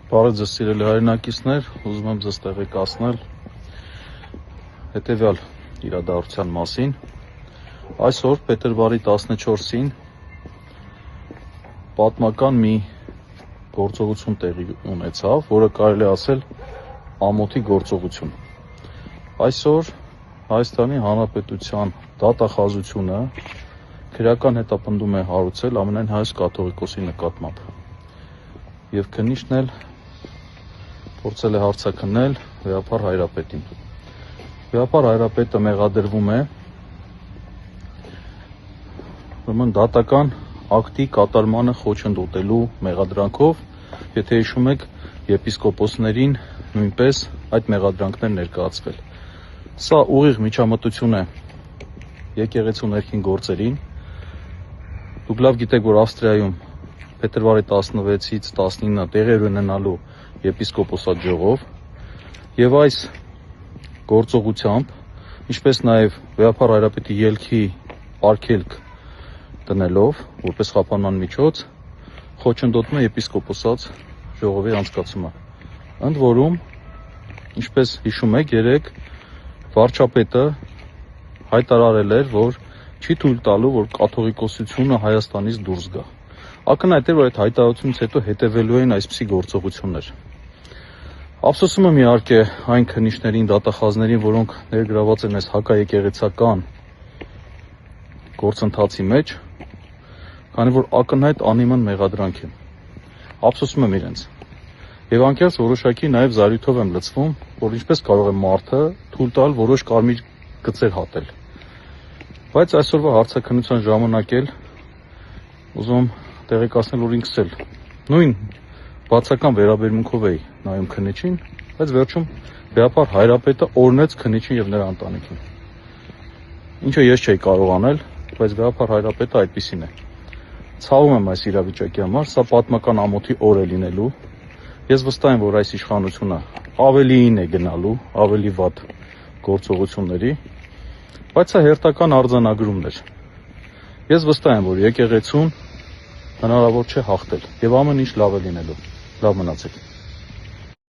Բարև ձեզ սիրելի հայրենակիցներ, ուզում եմ ձեզ տեղեկացնել հետևյալ իրադարձության մասին։ Այսօր փետրվարի 14-ին պատմական մի գործողություն տեղի ունեցավ, որը կարելի ասել ամոթի գործողություն։ Այսօր Հայաստանի Հանրապետության դատախազությունը քրեական հետապնդում է հարուցել Ամենայն Հայոց կաթողիկոսի նկատմամբ եւ քննիչն էլ փորձել է հարցաքննել Վեհապար Հայրապետին։ Վեհապար Հայրապետը մեղադրվում է դատական ակտի կատարմանը խոչընդոտելու մեղադրանքով, եթե հիշում եք, եպիսկոպոսներին նույնպես այդ մեղադրանքներ ներկայացվել։ Սա ուղիղ միջամտություն է եկեղեցու ներքին գործերին։ Դուք լավ գիտեք, որ Ավստրիայում փետրվարի 16-ից 19-ը տեղի ունենալու եպիսկոպոսատ ժողով եւ այս գործողությամբ, ինչպես նաեւ Վեհապար Հայրապետի ելքի արգելք դնելով որպես խափանման միջոց, խոչընդոտում է եպիսկոպոսատ ժողովի անցկացումը։ Ընդ որում, ինչպես հիշում եք, երեք վարչապետը հայտարարել էր, որ չի թույլ տալու, որ կաթողիկոսությունը Հայաստանից դուրս գա։ Ակնհայտ էր, որ այդ հայտարարությունից հետո հետևելու են այսպիսի գործողություններ։ Ափսոսում եմ իհարկե այն քննիչներին, դատախազներին, որոնք ներգրաված են այս հակաեկեղեցական գործընթացի մեջ, քանի որ ակնհայտ անիմաստ մեղադրանք է։ Ափսոսում եմ իրենց։ Եվ անկեղծ որոշակի նաև զարյութով եմ լցվում, որ ինչպես կարող է մարդը թույլ տալ որոշ կարմիր գծեր հատել։ Բայց այսօրվա հարցաքննության ժամանակ էլ ուզում տեղեկացնել, որ ինքս էլ նույն բացական վերաբերմունքով էի նայում քննիչին, բայց վերջում Վեհապար Հայրապետը օրհնեց քննիչին եւ նրա ընտանիքին։ Ինչը ես չէի կարող անել, բայց Վեհապար Հայրապետը այդպիսին է։ Ցավում եմ այս իրավիճակի համար, սա պատմական ամոթի օր է լինելու։ Ես վստահ եմ, որ այս իշխանությունը ավելիին է գնալու, ավելի վատ գործողությունների, բայց սա հերթական արձանագրումն էր։ Ես վստահ եմ, որ եկեղեցուն հնարավոր չէ հաղթել եւ ամեն ինչ լավ է լինելու։ Լավ մնացեք։